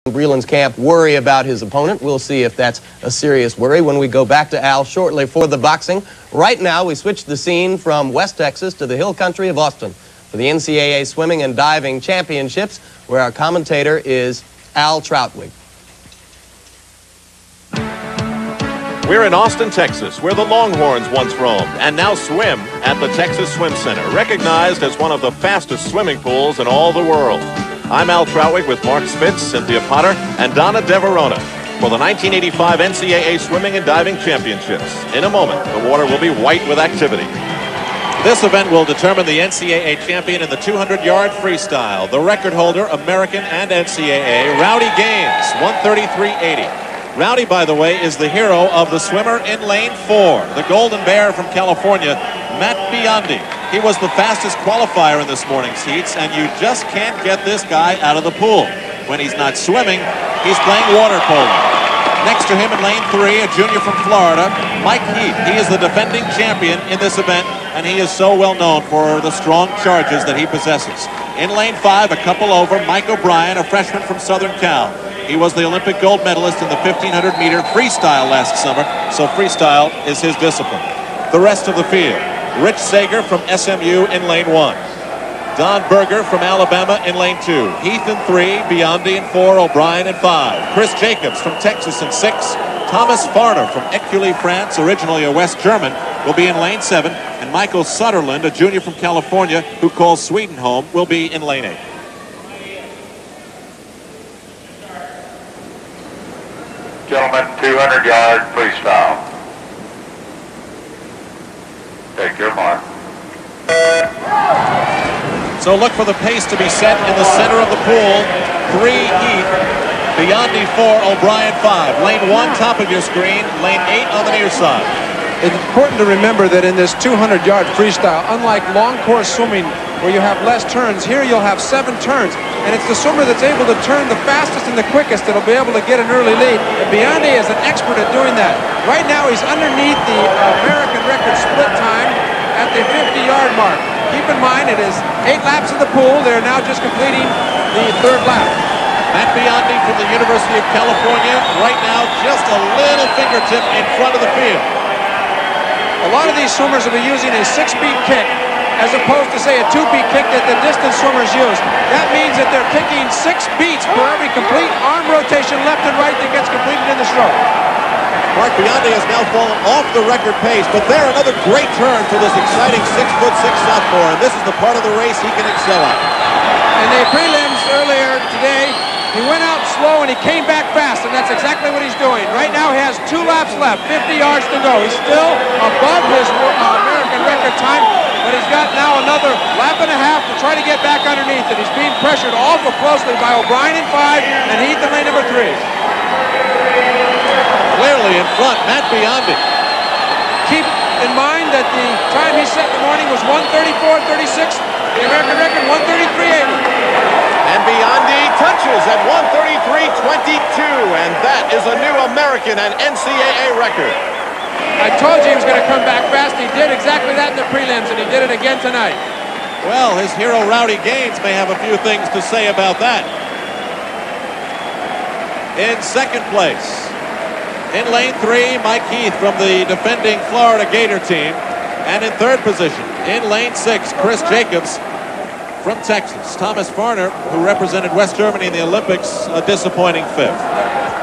Breland's camp worry about his opponent. We'll see if that's a serious worry when we go back to Al shortly for the boxing. Right now, we switch the scene from West Texas to the hill country of Austin for the NCAA Swimming and Diving Championships, where our commentator is Al Troutwig. We're in Austin, Texas, where the Longhorns once roamed and now swim at the Texas Swim Center, recognized as one of the fastest swimming pools in all the world. I'm Al Troutwig with Mark Spitz, Cynthia Potter, and Donna DeVerona for the 1985 NCAA Swimming and Diving Championships. In a moment, the water will be white with activity. This event will determine the NCAA champion in the 200-yard freestyle. The record holder, American and NCAA, Rowdy Gaines, 133.80. Rowdy, by the way, is the hero of the swimmer in lane 4, the Golden Bear from California, Matt Biondi. He was the fastest qualifier in this morning's heats, and you just can't get this guy out of the pool. When he's not swimming, he's playing water polo. Next to him in lane 3, a junior from Florida, Mike Heath. He is the defending champion in this event, and he is so well known for the strong charges that he possesses. In lane 5, a couple over, Mike O'Brien, a freshman from Southern Cal. He was the Olympic gold medalist in the 1,500-meter freestyle last summer, so freestyle is his discipline. The rest of the field: Rich Sager from SMU in lane 1. Don Berger from Alabama in lane 2. Heath in 3, Biondi in 4, O'Brien in 5. Chris Jacobs from Texas in 6. Thomas Farner from Écully, France, originally a West German, will be in lane 7. And Michael Sutherland, a junior from California who calls Sweden home, will be in lane 8. Gentlemen, 200-yard freestyle. Take your mark. So look for the pace to be set in the center of the pool. 3, Heath. Biondi 4, O'Brien 5. Lane 1, top of your screen. Lane 8 on the near side. It's important to remember that in this 200-yard freestyle, unlike long course swimming where you have less turns, here you'll have 7 turns. And it's the swimmer that's able to turn the fastest and the quickest that'll be able to get an early lead. And Biondi is an expert at doing that. Right now he's underneath the American record split time at the 50-yard mark. Keep in mind it is 8 laps of the pool. They're now just completing the 3rd lap. Matt Biondi from the University of California, right now just a little fingertip in front of the field. A lot of these swimmers will be using a 6-beat kick as opposed to, say, a 2-beat kick that the distance swimmers use. That means that they're kicking 6 beats for every complete arm rotation left and right that gets completed in the stroke. Mark Biondi has now fallen off the record pace, but there another great turn for this exciting 6'6" sophomore, and this is the part of the race he can excel at. In the prelims earlier today, he went out slow and he came back fast, and that's exactly what he's doing. Right now he has 2 laps left, 50 yards to go. He's still above his American record time, but he's got now another lap and a half to try to get back underneath it. He's being pressured awful closely by O'Brien in 5 and Heath in lane number 3. Clearly in front, Matt Biondi. Keep in mind that the time he set in the morning was 1:34.36. The American record 1:33.80. And Biondi touches at 1:33.22, and that is a new American and NCAA record. I told you he was going to come back fast. He did exactly that in the prelims, and he did it again tonight. Well, his hero Rowdy Gaines may have a few things to say about that. In second place, in lane 3, Mike Heath from the defending Florida Gator team. And in 3rd position, in lane 6, Chris Jacobs from Texas. Thomas Farner, who represented West Germany in the Olympics, a disappointing 5th.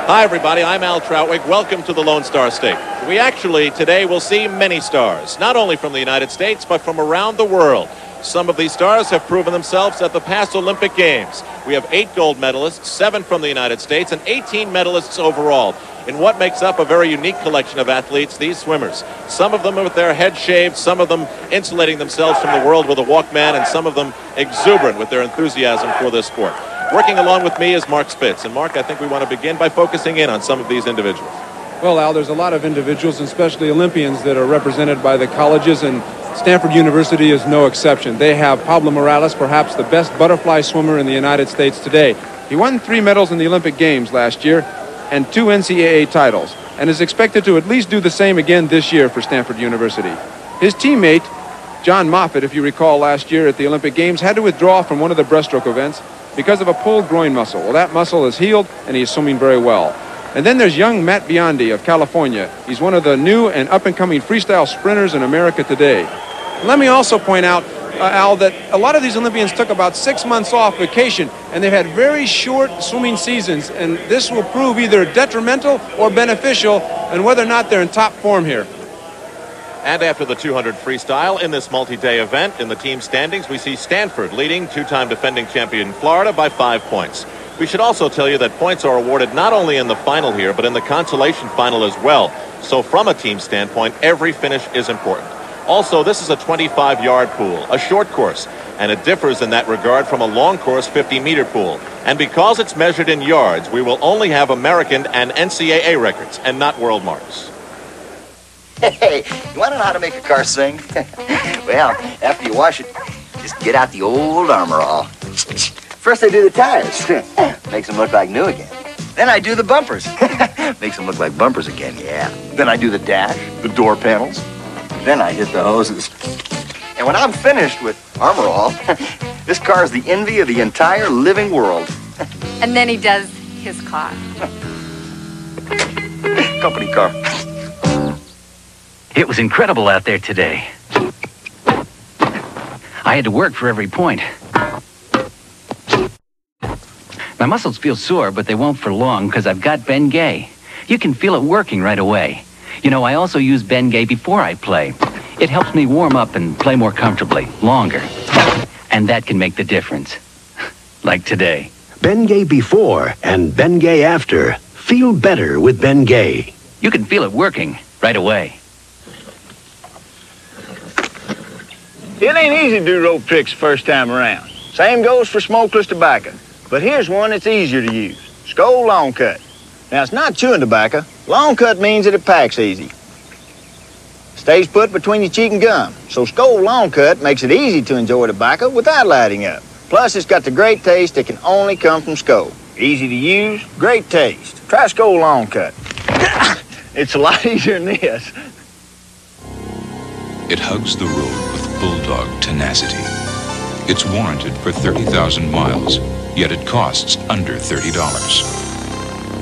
Hi, everybody. I'm Al Troutwig. Welcome to the Lone Star State. We actually today will see many stars, not only from the United States, but from around the world. Some of these stars have proven themselves at the past Olympic Games. We have 8 gold medalists, 7 from the United States, and 18 medalists overall in what makes up a very unique collection of athletes, these swimmers. Some of them with their heads shaved, some of them insulating themselves from the world with a Walkman, and some of them exuberant with their enthusiasm for this sport. Working along with me is Mark Spitz. And Mark, I think we want to begin by focusing in on some of these individuals. Well, Al, there's a lot of individuals, and especially Olympians, that are represented by the colleges, and Stanford University is no exception. They have Pablo Morales, perhaps the best butterfly swimmer in the United States today. He won 3 medals in the Olympic Games last year and 2 NCAA titles, and is expected to at least do the same again this year for Stanford University. His teammate, John Moffitt, if you recall last year at the Olympic Games, had to withdraw from one of the breaststroke events because of a pulled groin muscle. Well, that muscle is healed, and he's swimming very well. And then there's young Matt Biondi of California. He's one of the new and up-and-coming freestyle sprinters in America today. Let me also point out, Al, that a lot of these Olympians took about 6 months off vacation, and they've had very short swimming seasons, and this will prove either detrimental or beneficial, and whether or not they're in top form here. And after the 200 freestyle in this multi-day event, in the team standings, we see Stanford leading two-time defending champion Florida by 5 points. We should also tell you that points are awarded not only in the final here, but in the consolation final as well. So from a team standpoint, every finish is important. Also, this is a 25-yard pool, a short course, and it differs in that regard from a long course 50-meter pool. And because it's measured in yards, we will only have American and NCAA records and not world marks. Hey, you want to know how to make a car sing? Well, after you wash it, just get out the old Armor All. First I do the tires. Makes them look like new again. Then I do the bumpers. Makes them look like bumpers again, yeah. Then I do the dash, the door panels. Then I hit the hoses. And when I'm finished with Armor All, this car is the envy of the entire living world. And then he does his car. Company car. It was incredible out there today. I had to work for every point. My muscles feel sore, but they won't for long because I've got Bengay. You can feel it working right away. You know, I also use Bengay before I play. It helps me warm up and play more comfortably, longer. And that can make the difference. Like today. Bengay before and Bengay after. Feel better with Bengay. You can feel it working right away. It ain't easy to do rope tricks first time around. Same goes for smokeless tobacco. But here's one that's easier to use. Skoal Long Cut. Now, it's not chewing tobacco. Long cut means that it packs easy. Stays put between your cheek and gum. So Skoal Long Cut makes it easy to enjoy tobacco without lighting up. Plus, it's got the great taste that can only come from Skoal. Easy to use, great taste. Try Skoal Long Cut. It's a lot easier than this. It hugs the road with bulldog tenacity. It's warranted for 30,000 miles, yet it costs under $30.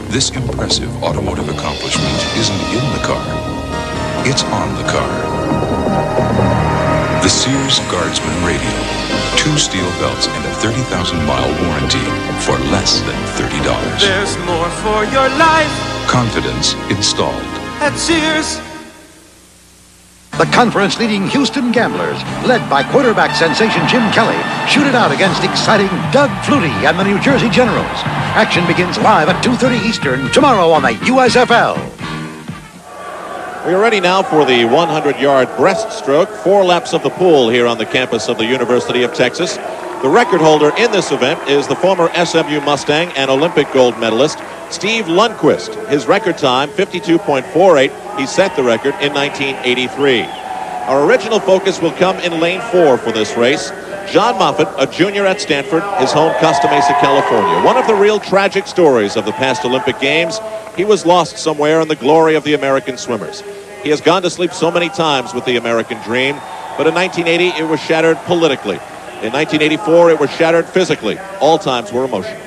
This impressive automotive accomplishment isn't in the car, it's on the car. The Sears Guardsman Radio. 2 steel belts and a 30,000-mile warranty for less than $30. There's more for your life. Confidence installed. At Sears. The conference-leading Houston Gamblers, led by quarterback sensation Jim Kelly, shoot it out against exciting Doug Flutie and the New Jersey Generals. Action begins live at 2:30 Eastern tomorrow on the USFL. We are ready now for the 100-yard breaststroke, 4 laps of the pool here on the campus of the University of Texas. The record holder in this event is the former SMU Mustang and Olympic gold medalist, Steve Lundquist. His record time, 52.48. He set the record in 1983. Our original focus will come in lane 4 for this race. John Moffitt, a junior at Stanford, his home Costa Mesa, California. One of the real tragic stories of the past Olympic Games. He was lost somewhere in the glory of the American swimmers. He has gone to sleep so many times with the American dream, but in 1980 it was shattered politically. In 1984 it was shattered physically. All times were emotional.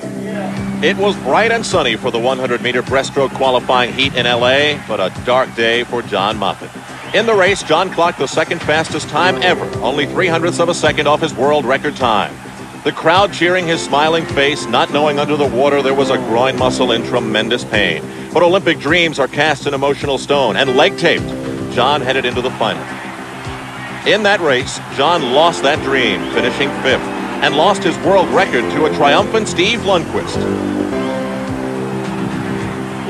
It was bright and sunny for the 100-meter breaststroke qualifying heat in LA, but a dark day for John Moffitt. In the race, John clocked the second fastest time ever, only 0.03 of a second off his world record time. The crowd cheering his smiling face, not knowing under the water there was a groin muscle in tremendous pain. But Olympic dreams are cast in emotional stone and leg-taped. John headed into the final. In that race, John lost that dream, finishing 5th, and lost his world record to a triumphant Steve Lundquist.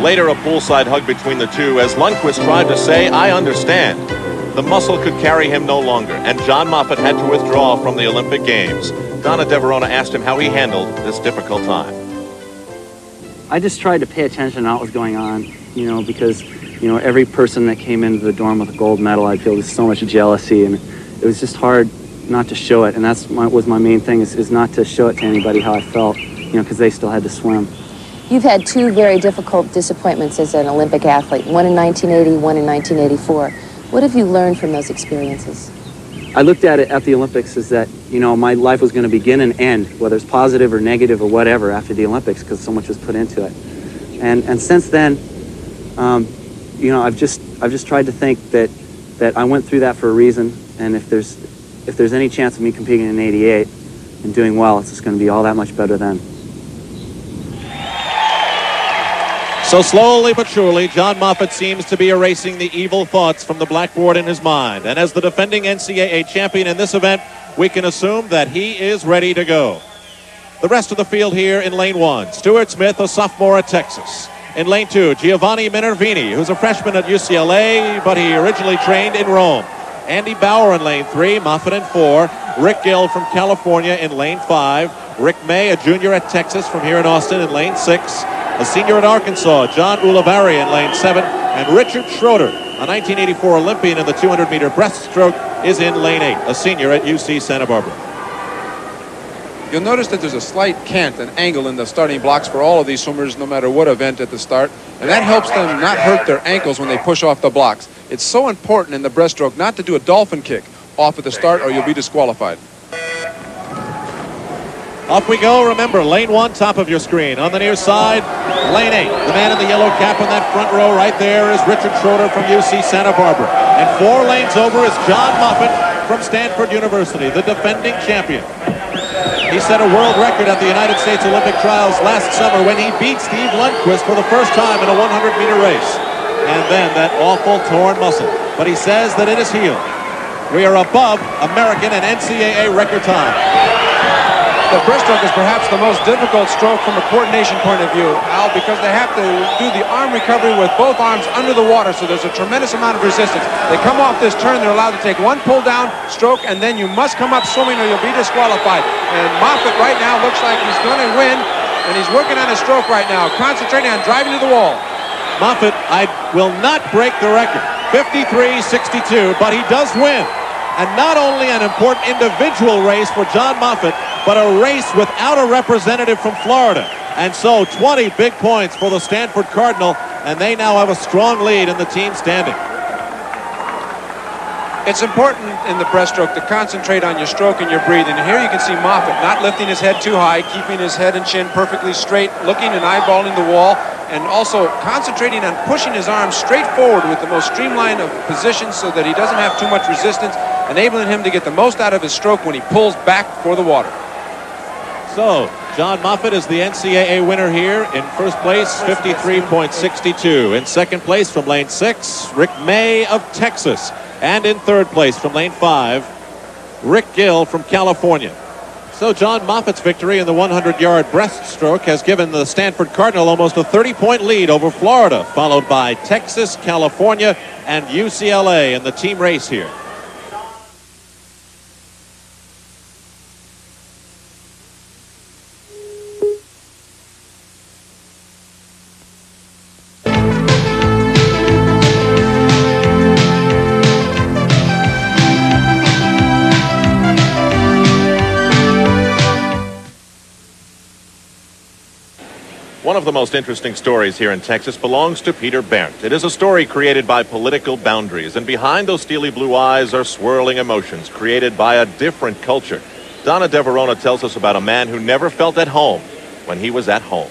Later, a poolside hug between the two as Lundquist tried to say, "I understand." The muscle could carry him no longer, and John Moffitt had to withdraw from the Olympic Games. Donna DeVerona asked him how he handled this difficult time. I just tried to pay attention to what was going on, because, every person that came into the dorm with a gold medal, I feel there's so much jealousy, and it was just hard not to show it, and was my main thing, is not to show it to anybody how I felt, because they still had to swim. You've had 2 very difficult disappointments as an Olympic athlete, one in 1980, one in 1984. What have you learned from those experiences? I looked at it at the Olympics as that, you know, my life was going to begin and end, whether it's positive or negative or whatever, after the Olympics, because so much was put into it. And since then, you know, I've just tried to think that I went through that for a reason, and if there's any chance of me competing in '88 and doing well, it's just going to be all that much better then. So slowly but surely, John Moffitt seems to be erasing the evil thoughts from the blackboard in his mind. And as the defending NCAA champion in this event, we can assume that he is ready to go. The rest of the field here in lane 1. Stuart Smith, a sophomore at Texas. In lane 2, Giovanni Minervini, who's a freshman at UCLA, but he originally trained in Rome. Andy Bauer in lane 3, Moffitt in 4. Rick Gill from California in lane 5. Rick May, a junior at Texas from here in Austin, in lane 6. A senior at Arkansas, John Ulibarri in lane 7. And Richard Schroeder, a 1984 Olympian in the 200-meter breaststroke, is in lane 8, a senior at UC Santa Barbara. You'll notice that there's a slight cant, an angle in the starting blocks for all of these swimmers, no matter what event at the start, and that helps them not hurt their ankles when they push off the blocks. It's so important in the breaststroke not to do a dolphin kick off at the start or you'll be disqualified. Off we go. Remember, lane 1, top of your screen. On the near side, lane 8. The man in the yellow cap in that front row right there is Richard Schroeder from UC Santa Barbara. And 4 lanes over is John Moffitt from Stanford University, the defending champion. He set a world record at the United States Olympic Trials last summer when he beat Steve Lundquist for the first time in a 100-meter race. And then that awful torn muscle. But he says that it is healed. We are above American and NCAA record time. The breaststroke is perhaps the most difficult stroke from a coordination point of view, Al, because they have to do the arm recovery with both arms under the water, so there's a tremendous amount of resistance. They come off this turn, they're allowed to take 1 pull down stroke, and then you must come up swimming or you'll be disqualified. And Moffitt right now looks like he's going to win, and he's working on his stroke right now, concentrating on driving to the wall. Moffitt, I will not break the record, 53-62, but he does win. And not only an important individual race for John Moffitt, but a race without a representative from Florida. And so 20 big points for the Stanford Cardinal, and they now have a strong lead in the team standing. It's important in the breaststroke to concentrate on your stroke and your breathing. And here you can see Moffitt not lifting his head too high, keeping his head and chin perfectly straight, looking and eyeballing the wall, and also concentrating on pushing his arms straight forward with the most streamlined of positions so that he doesn't have too much resistance, enabling him to get the most out of his stroke when he pulls back for the water. So, John Moffitt is the NCAA winner here. In first place, 53.62. In second place from lane 6, Rick May of Texas. And in third place from lane 5, Rick Gill from California. So John Moffitt's victory in the 100-yard breaststroke has given the Stanford Cardinal almost a 30-point lead over Florida, followed by Texas, California, and UCLA in the team race here. One of the most interesting stories here in Texas belongs to Peter Berndt. It is a story created by political boundaries, and behind those steely blue eyes are swirling emotions created by a different culture. Donna DeVerona tells us about a man who never felt at home when he was at home.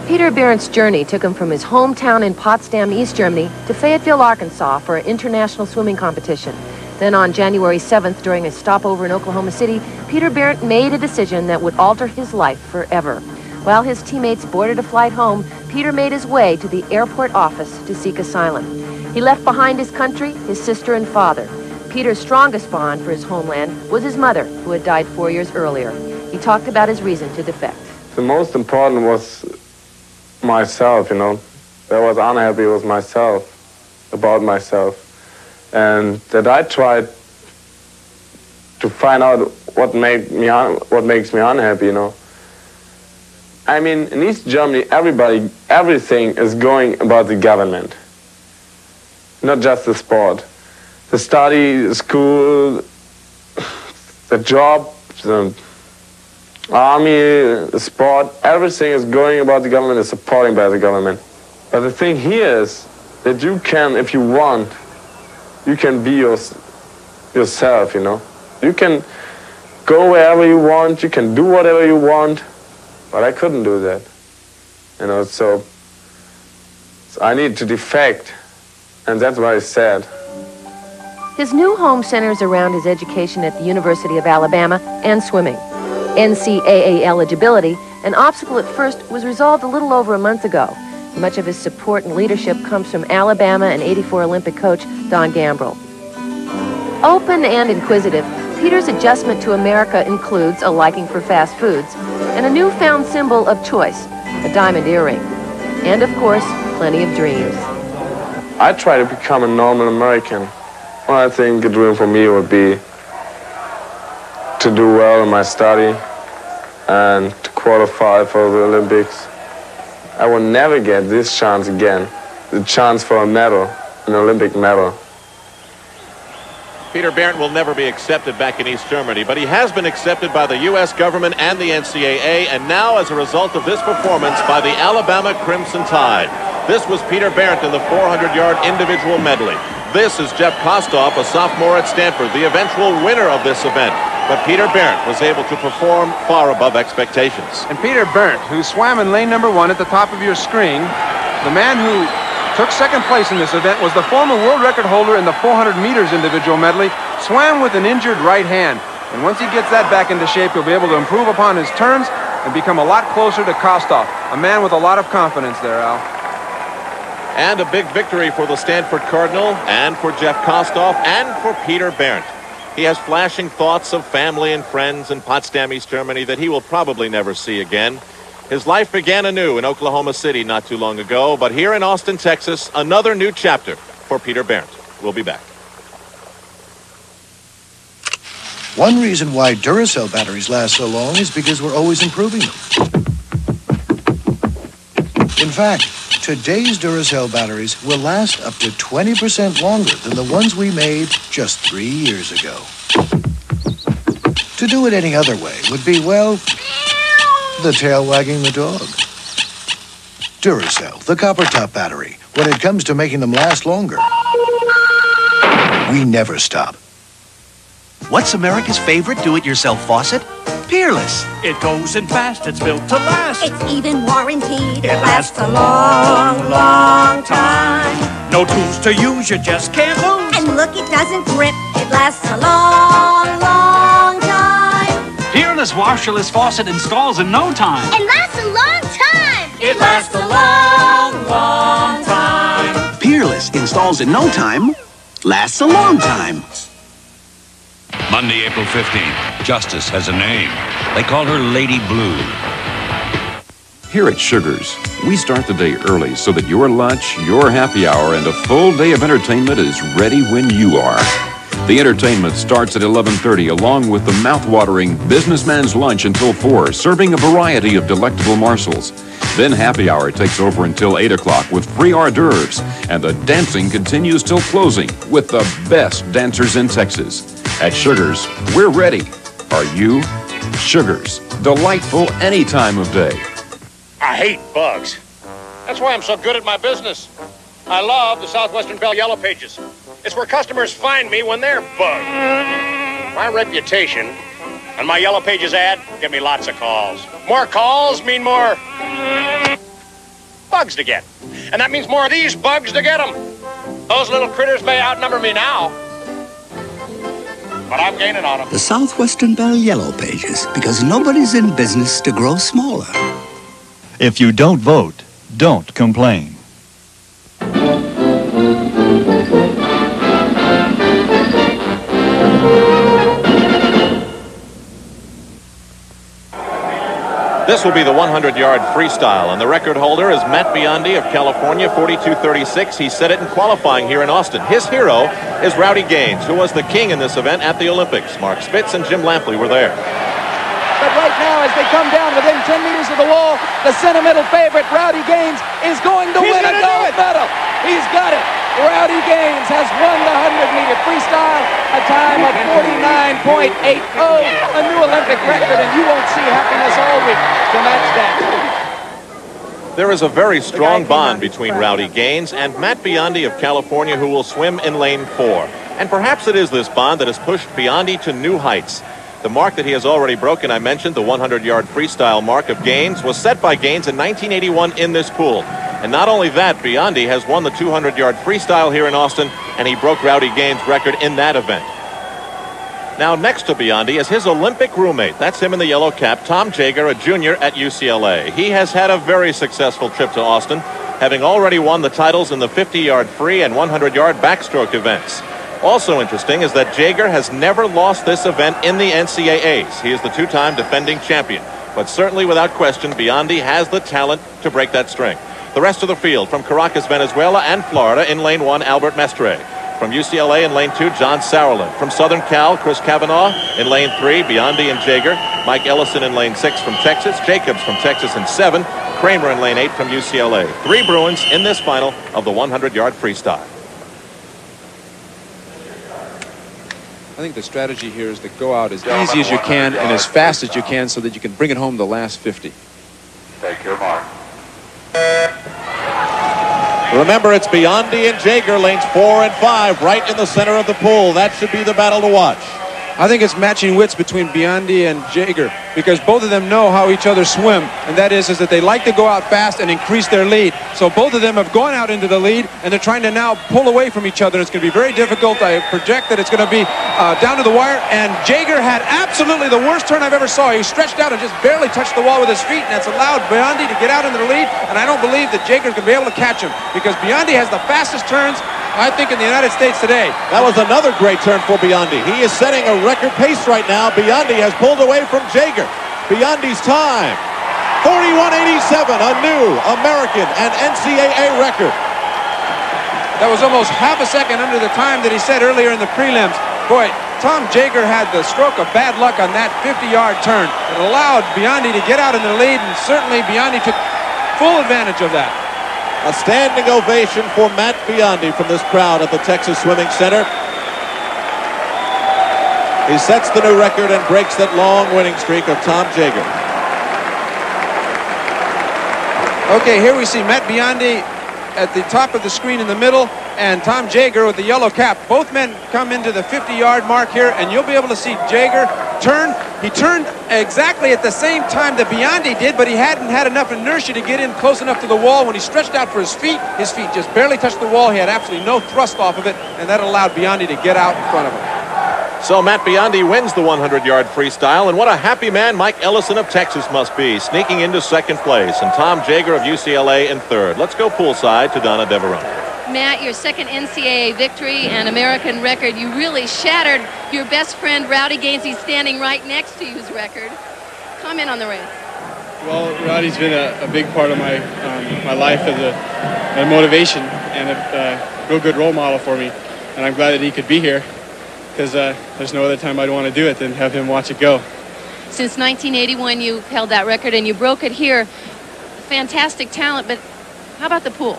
Peter Berndt's journey took him from his hometown in Potsdam, East Germany, to Fayetteville, Arkansas for an international swimming competition. Then on January 7th, during a stopover in Oklahoma City, Peter Berndt made a decision that would alter his life forever. While his teammates boarded a flight home, Peter made his way to the airport office to seek asylum. He left behind his country, his sister and father. Peter's strongest bond for his homeland was his mother, who had died 4 years earlier. He talked about his reason to defect. The most important was myself, you know. I was unhappy with myself, about myself. And that I tried to find out what makes me unhappy, you know. I mean, in East Germany, everything is going about the government, not just the sport. The study, the school, the job, the army, the sport, everything is going about the government, is supporting by the government. But the thing here is that you can, if you want, you can be yourself, you know. You can go wherever you want, you can do whatever you want, but I couldn't do that. You know, so I need to defect, and that's why it's sad. His new home centers around his education at the University of Alabama and swimming. NCAA eligibility, an obstacle at first, was resolved a little over a month ago. Much of his support and leadership comes from Alabama and '84 Olympic coach Don Gambrell. Open and inquisitive, Peter's adjustment to America includes a liking for fast foods and a newfound symbol of choice, a diamond earring. And, of course, plenty of dreams. I try to become a normal American. Well, I think a dream for me would be to do well in my study and to qualify for the Olympics. I will never get this chance again, the chance for a medal, an Olympic medal. Peter Berndt will never be accepted back in East Germany, but he has been accepted by the U.S. government and the NCAA, and now, as a result of this performance, by the Alabama Crimson Tide. This was Peter Berndt in the 400-yard individual medley. This is Jeff Kostoff, a sophomore at Stanford, the eventual winner of this event. But Peter Berndt was able to perform far above expectations. And Peter Berndt, who swam in lane number 1 at the top of your screen, the man who took second place in this event was the former world record holder in the 400 meters individual medley, swam with an injured right hand. And once he gets that back into shape, he'll be able to improve upon his turns and become a lot closer to Kostoff, a man with a lot of confidence there, Al. And a big victory for the Stanford Cardinal, and for Jeff Kostoff, and for Peter Berndt. He has flashing thoughts of family and friends in Potsdam, East Germany that he will probably never see again. His life began anew in Oklahoma City not too long ago, but here in Austin, Texas, another new chapter for Peter Berndt. We'll be back. One reason why Duracell batteries last so long is because we're always improving them. In fact, today's Duracell batteries will last up to 20% longer than the ones we made just 3 years ago. To do it any other way would be, well, the tail wagging the dog. Duracell, the copper top battery. When it comes to making them last longer, we never stop. What's America's favorite do-it-yourself faucet? Peerless. It goes in fast, it's built to last. It's even warranted. It lasts a long, long time. No tools to use, you just can't lose. And look, it doesn't grip. It lasts a long, long time. Peerless washerless faucet installs in no time. And lasts a long time. It lasts a long, long time. Peerless installs in no time, lasts a long time. Monday, April 15th. Justice has a name. They call her Lady Blue. Here at Sugar's, we start the day early so that your lunch, your happy hour, and a full day of entertainment is ready when you are. The entertainment starts at 11:30 along with the mouth-watering businessman's lunch until 4, serving a variety of delectable morsels. Then happy hour takes over until 8 o'clock with free hors d'oeuvres, and the dancing continues till closing with the best dancers in Texas. At Sugar's, we're ready. Are you? Sugar's, delightful any time of day. I hate bugs. That's why I'm so good at my business. I love the Southwestern Bell Yellow Pages. It's where customers find me when they're bugged. My reputation and my Yellow Pages ad give me lots of calls. More calls mean more bugs to get. And that means more of these bugs to get them. Those little critters may outnumber me now, but I'm gaining on them. The Southwestern Bell Yellow Pages, because nobody's in business to grow smaller. If you don't vote, don't complain. This will be the 100-yard freestyle, and the record holder is Matt Biondi of California, 42:36. He set it in qualifying here in Austin. His hero is Rowdy Gaines, who was the king in this event at the Olympics. Mark Spitz and Jim Lampley were there. But right now, as they come down within 10 meters of the wall, the sentimental favorite, Rowdy Gaines, is going to win a gold medal. He's got it. Rowdy Gaines has won the 100-meter freestyle, a time of 49.80, a new Olympic record, and you won't see happiness all week to match that. There is a very strong bond between Rowdy Gaines and Matt Biondi of California, who will swim in lane 4. And perhaps it is this bond that has pushed Biondi to new heights. The mark that he has already broken, I mentioned, the 100-yard freestyle mark of Gaines, was set by Gaines in 1981 in this pool. And not only that, Biondi has won the 200-yard freestyle here in Austin, and he broke Rowdy Gaines' record in that event. Now, next to Biondi is his Olympic roommate. That's him in the yellow cap, Tom Jaeger, a junior at UCLA. He has had a very successful trip to Austin, having already won the titles in the 50-yard free and 100-yard backstroke events. Also interesting is that Jaeger has never lost this event in the NCAAs. He is the two-time defending champion. But certainly, without question, Biondi has the talent to break that string. The rest of the field, from Caracas, Venezuela, and Florida, in lane 1, Albert Mestre. From UCLA in lane 2, John Sauerland. From Southern Cal, Chris Cavanaugh. In lane 3, Biondi and Jaeger. Mike Ellison in lane 6 from Texas. Jacobs from Texas in 7. Kramer in lane 8 from UCLA. 3 Bruins in this final of the 100-yard freestyle. I think the strategy here is to go out as easy as you can and as fast as you can so that you can bring it home the last 50. Take your mark. Remember, it's Biondi and Jaeger, lanes 4 and 5, right in the center of the pool. That should be the battle to watch. I think it's matching wits between Biondi and Jaeger because both of them know how each other swim, and that is that they like to go out fast and increase their lead. So both of them have gone out into the lead, and they're trying to now pull away from each other. It's going to be very difficult. I project that it's going to be down to the wire, and Jaeger had absolutely the worst turn I've ever saw. He stretched out and just barely touched the wall with his feet, and that's allowed Biondi to get out into the lead, and I don't believe that Jaeger's going to be able to catch him because Biondi has the fastest turns, I think, in the United States today. That was another great turn for Biondi. He is setting a record pace right now. Biondi has pulled away from Jaeger. Biondi's time, 41.87, a new American and NCAA record. That was almost half a second under the time that he set earlier in the prelims. Boy, Tom Jaeger had the stroke of bad luck on that 50-yard turn. It allowed Biondi to get out in the lead, and certainly Biondi took full advantage of that. A standing ovation for Matt Biondi from this crowd at the Texas Swimming Center. He sets the new record and breaks that long winning streak of Tom Jaeger. Okay, here we see Matt Biondi at the top of the screen in the middle, and Tom Jaeger with the yellow cap. Both men come into the 50-yard mark here, and you'll be able to see Jaeger turn. He turned exactly at the same time that Biondi did, but he hadn't had enough inertia to get in close enough to the wall. When he stretched out for his feet just barely touched the wall. He had absolutely no thrust off of it, and that allowed Biondi to get out in front of him. So Matt Biondi wins the 100-yard freestyle, and what a happy man Mike Ellison of Texas must be, sneaking into second place, and Tom Jaeger of UCLA in third. Let's go poolside to Donna Deverone. Matt, your second NCAA victory and American record. You really shattered your best friend, Rowdy Gaines. He's standing right next to you's record. Comment on the race. Well, Rowdy's been a big part of my my life as a motivation and a real good role model for me. And I'm glad that he could be here because there's no other time I'd want to do it than have him watch it go. Since 1981, you held that record and you broke it here. Fantastic talent, but how about the pool?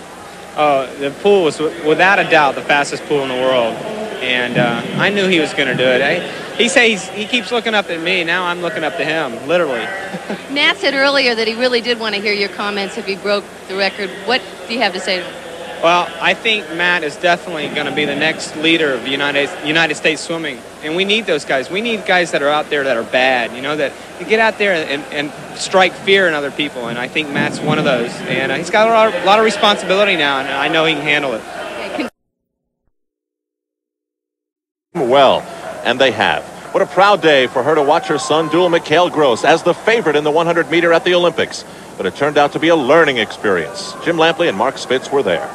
The pool was without a doubt the fastest pool in the world, and I knew he was going to do it. He keeps looking up at me. Now I'm looking up to him, literally. Matt said earlier that he really did want to hear your comments if he broke the record. What do you have to say to him? Well, I think Matt is definitely going to be the next leader of the United States swimming, and we need those guys. We need guys that are out there that are bad, you know, that get out there and strike fear in other people, and I think Matt's one of those. And he's got a lot of responsibility now, and I know he can handle it. Well, and they have. What a proud day for her to watch her son duel Mikhail Gross as the favorite in the 100-meter at the Olympics. But it turned out to be a learning experience. Jim Lampley and Mark Spitz were there.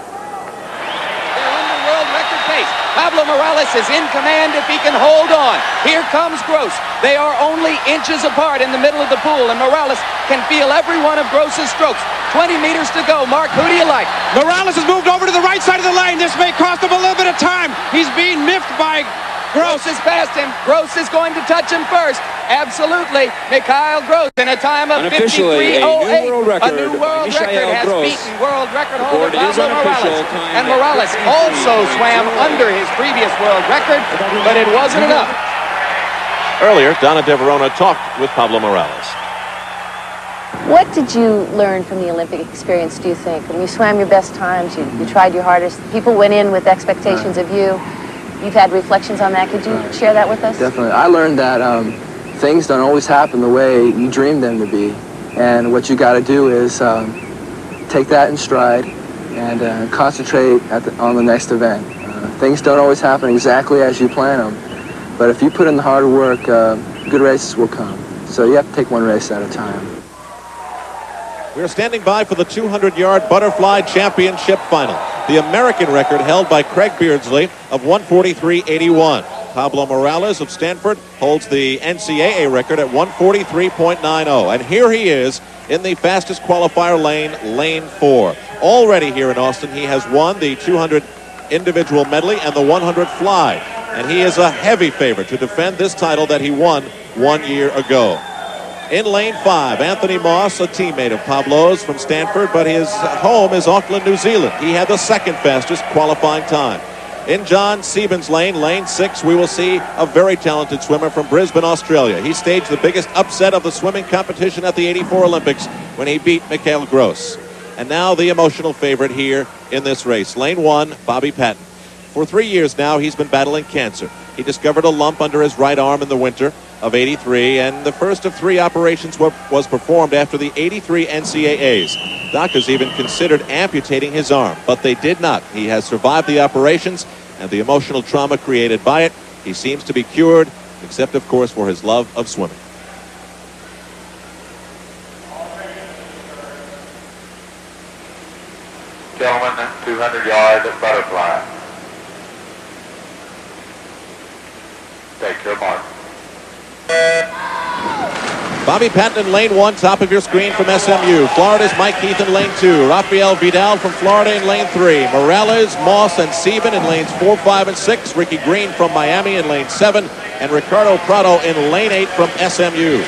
Pablo Morales is in command if he can hold on. Here comes Gross. They are only inches apart in the middle of the pool, and Morales can feel every one of Gross's strokes. 20 meters to go. Mark, who do you like? Morales has moved over to the right side of the lane. This may cost him a little bit of time. He's being miffed by Gross is past him. Gross is going to touch him first. Absolutely. Mikhail Gross in a time of 53.08. A new world record has beaten world record holder Pablo Morales. And Morales also swam under his previous world record, but it wasn't enough. Earlier, Donna Deverone talked with Pablo Morales. What did you learn from the Olympic experience, do you think? When you swam your best times, you tried your hardest. People went in with expectations of you. you've had reflections on that. Could you share that with us? Definitely. I learned that things don't always happen the way you dream them to be. And what you got to do is take that in stride and concentrate on the next event. Things don't always happen exactly as you plan them. But if you put in the hard work, good races will come. So you have to take one race at a time. We're standing by for the 200-yard butterfly championship final. The American record held by Craig Beardsley of 143.81. Pablo Morales of Stanford holds the NCAA record at 143.90. And here he is in the fastest qualifier lane, lane 4. Already here in Austin, he has won the 200 individual medley and the 100 fly. And he is a heavy favorite to defend this title that he won 1 year ago. In lane 5, Anthony Moss, a teammate of Pablo's from Stanford, but his home is Auckland, New Zealand. He had the second fastest qualifying time. In John Siebens' lane, lane 6, we will see a very talented swimmer from Brisbane, Australia. He staged the biggest upset of the swimming competition at the '84 Olympics when he beat Michael Gross. And now the emotional favorite here in this race. Lane 1, Bobby Patton. For 3 years now, he's been battling cancer. He discovered a lump under his right arm in the winter of '83, and the first of 3 operations was performed after the '83 NCAAs. Doctors even considered amputating his arm, but they did not. He has survived the operations and the emotional trauma created by it. He seems to be cured, except, of course, for his love of swimming. Gentlemen, 200-yard butterfly. Take your mark. Bobby Patton in lane 1, top of your screen from SMU. Florida's Mike Heath in lane 2. Rafael Vidal from Florida in lane 3. Morales, Moss, and Sieben in lanes 4, 5, and 6. Ricky Green from Miami in lane 7. And Ricardo Prado in lane 8 from SMU.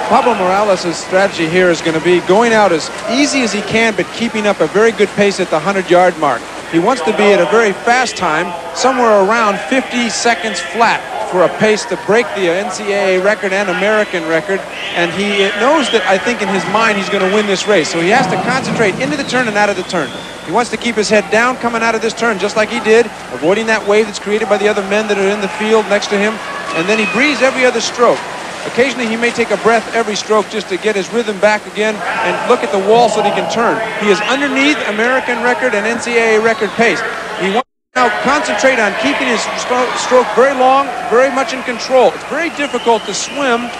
Pablo Morales' strategy here is going to be going out as easy as he can, but keeping up a very good pace at the 100-yard mark. He wants to be at a very fast time, somewhere around 50 seconds flat, for a pace to break the NCAA record and American record. And he knows that, I think, in his mind, he's going to win this race. So he has to concentrate into the turn and out of the turn. He wants to keep his head down coming out of this turn, just like he did, avoiding that wave that's created by the other men that are in the field next to him. And then he breathes every other stroke. Occasionally, he may take a breath every stroke just to get his rhythm back again and look at the wall so that he can turn. He is underneath American record and NCAA record pace. He wants to now concentrate on keeping his stroke very long, very much in control. It's very difficult to swim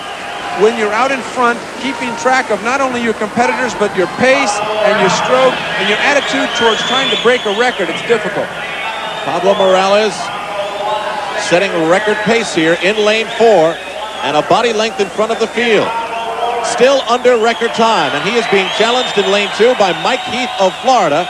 when you're out in front, keeping track of not only your competitors, but your pace and your stroke and your attitude towards trying to break a record. It's difficult. Pablo Morales setting a record pace here in lane 4. And a body length in front of the field. Still under record time, and he is being challenged in lane 2 by Mike Heath of Florida,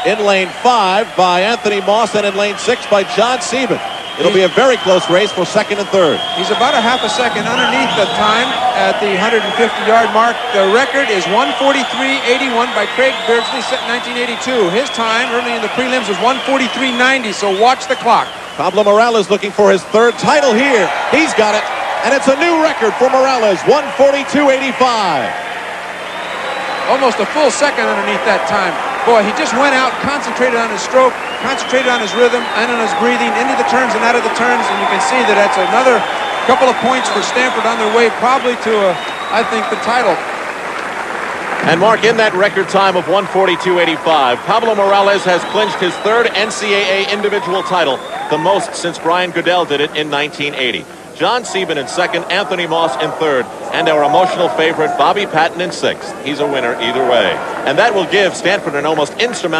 in lane 5 by Anthony Moss, and in lane 6 by John Sieben. It'll be a very close race for 2nd and 3rd. He's about a half a second underneath the time at the 150-yard mark. The record is 143.81 by Craig Beardsley, set in 1982. His time early in the prelims was 143.90, so watch the clock. Pablo Morales looking for his 3rd title here. He's got it. And it's a new record for Morales, 142.85. Almost a full second underneath that time. Boy, he just went out, concentrated on his stroke, concentrated on his rhythm and on his breathing, into the turns and out of the turns, and you can see that that's another couple of points for Stanford on their way probably to, I think, the title. And Mark, in that record time of 142.85, Pablo Morales has clinched his 3rd NCAA individual title, the most since Brian Goodell did it in 1980. John Sieben in 2nd, Anthony Moss in 3rd, and our emotional favorite, Bobby Patton in 6th. He's a winner either way. And that will give Stanford an almost insurmountable